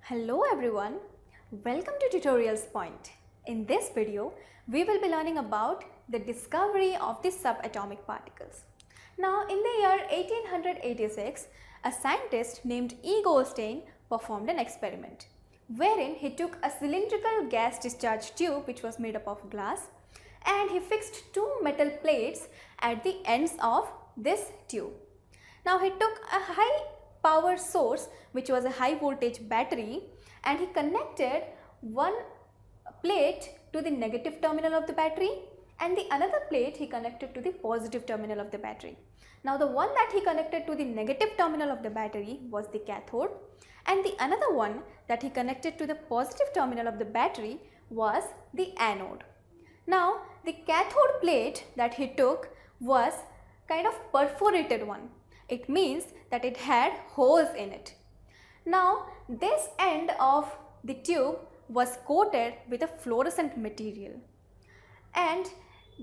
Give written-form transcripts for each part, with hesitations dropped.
Hello everyone, welcome to TutorialsPoint. In this video, we will be learning about the discovery of the subatomic particles. Now in the year 1886, a scientist named E. Goldstein performed an experiment wherein he took a cylindrical gas discharge tube which was made up of glass and he fixed two metal plates at the ends of this tube. Now he took a high power source which was a high voltage battery and he connected one plate to the negative terminal of the battery and the another plate he connected to the positive terminal of the battery. Now the one that he connected to the negative terminal of the battery was the cathode and the another one that he connected to the positive terminal of the battery was the anode. Now the cathode plate that he took was kind of perforated one. It means that it had holes in it. Now this end of the tube was coated with a fluorescent material and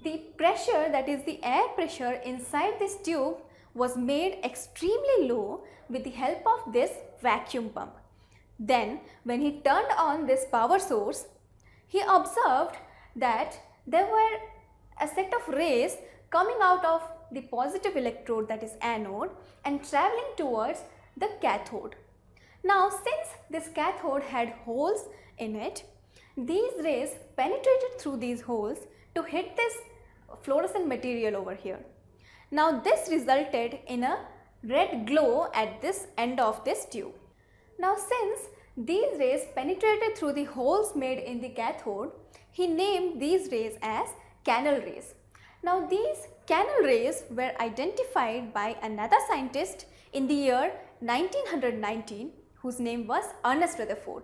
the pressure, that is the air pressure inside this tube, was made extremely low with the help of this vacuum pump. Then when he turned on this power source, he observed that there were a set of rays coming out of the positive electrode, that is anode, and traveling towards the cathode. Now since this cathode had holes in it, these rays penetrated through these holes to hit this fluorescent material over here. Now this resulted in a red glow at this end of this tube. Now since these rays penetrated through the holes made in the cathode, he named these rays as canal rays. Now these canal rays were identified by another scientist in the year 1919 whose name was Ernest Rutherford.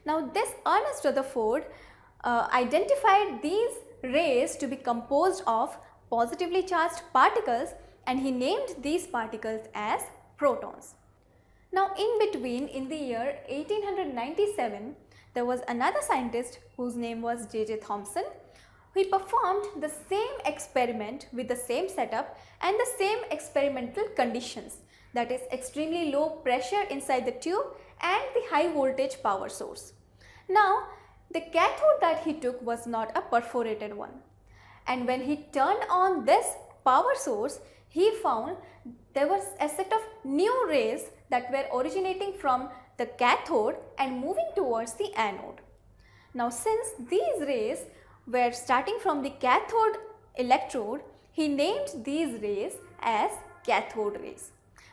Now this Ernest Rutherford identified these rays to be composed of positively charged particles and he named these particles as protons. Now in between, in the year 1897, there was another scientist whose name was J.J. Thomson. He performed the same experiment with the same setup and the same experimental conditions, that is extremely low pressure inside the tube and the high voltage power source. Now the cathode that he took was not a perforated one, and when he turned on this power source, he found there was a set of new rays that were originating from the cathode and moving towards the anode. Now since these rays were starting from the cathode electrode, he named these rays as cathode rays.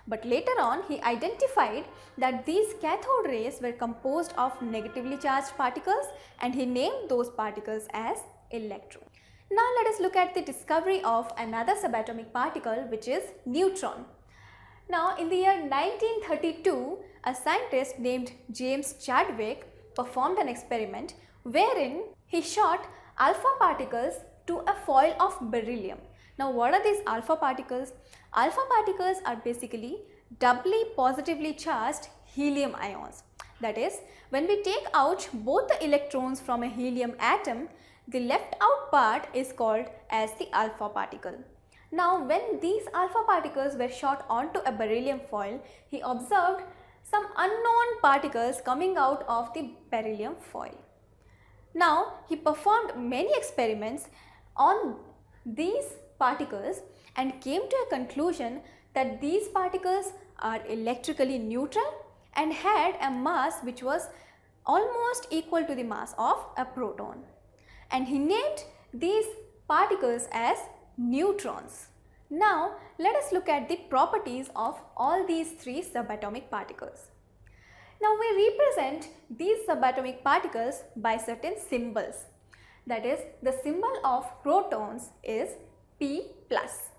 But later on he identified that these cathode rays were composed of negatively charged particles and he named those particles as electrons. Now let us look at the discovery of another subatomic particle, which is neutron. Now in the year 1932, a scientist named James Chadwick performed an experiment wherein he shot alpha particles to a foil of beryllium. Now what are these alpha particles? Alpha particles are basically doubly positively charged helium ions. That is, when we take out both the electrons from a helium atom, the left out part is called as the alpha particle. Now when these alpha particles were shot onto a beryllium foil, he observed some unknown particles coming out of the beryllium foil. Now he performed many experiments on these particles and came to a conclusion that these particles are electrically neutral and had a mass which was almost equal to the mass of a proton. And he named these particles as neutrons. Now let us look at the properties of all these three subatomic particles. Now we represent these subatomic particles by certain symbols. That is, the symbol of protons is P plus,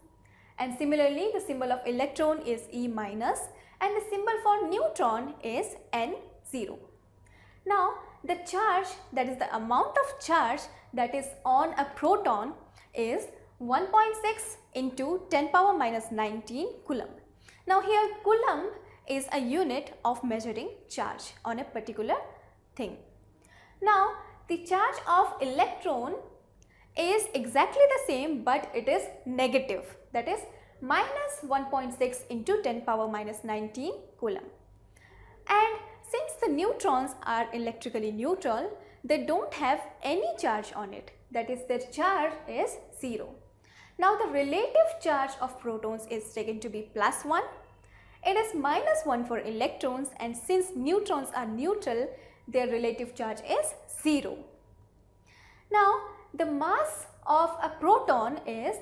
and similarly the symbol of electron is E minus and the symbol for neutron is N0. Now the charge, that is the amount of charge that is on a proton, is 1.6 into 10 power minus 19 coulomb. Now here coulomb is a unit of measuring charge on a particular thing. Now the charge of electron is exactly the same, but it is negative, that is minus 1.6 into 10 power minus 19 coulomb. And Since the neutrons are electrically neutral, they don't have any charge on it. That is, their charge is 0. Now the relative charge of protons is taken to be +1. It is -1 for electrons, and since neutrons are neutral, their relative charge is 0. Now the mass of a proton is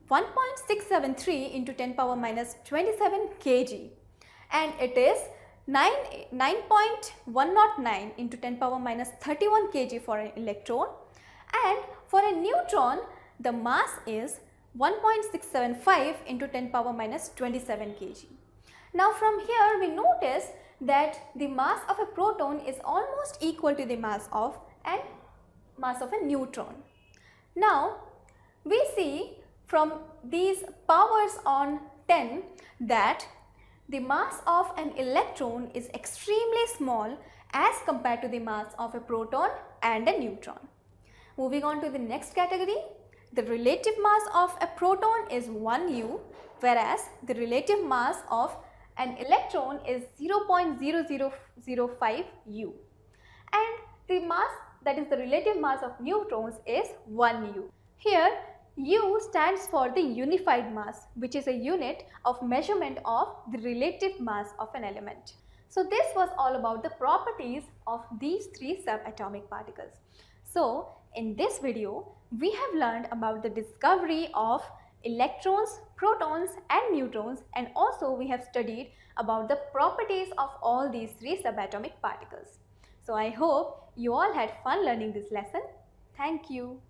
1.673 into 10 power minus 27 kg, and it is 9.109 into 10 power minus 31 kg for an electron, and for a neutron the mass is 1.675 into 10 power minus 27 kg. Now from here we notice that the mass of a proton is almost equal to the mass of a neutron. Now we see from these powers on 10 that the mass of an electron is extremely small as compared to the mass of a proton and a neutron. Moving on to the next category, the relative mass of a proton is 1 U, whereas the relative mass of an electron is 0.0005 U, and the mass, that is the relative mass of neutrons, is 1 U. Here U stands for the unified mass, which is a unit of measurement of the relative mass of an element. So this was all about the properties of these three subatomic particles. So in this video, we have learned about the discovery of electrons, protons and neutrons, and also we have studied about the properties of all these three subatomic particles. So I hope you all had fun learning this lesson. Thank you.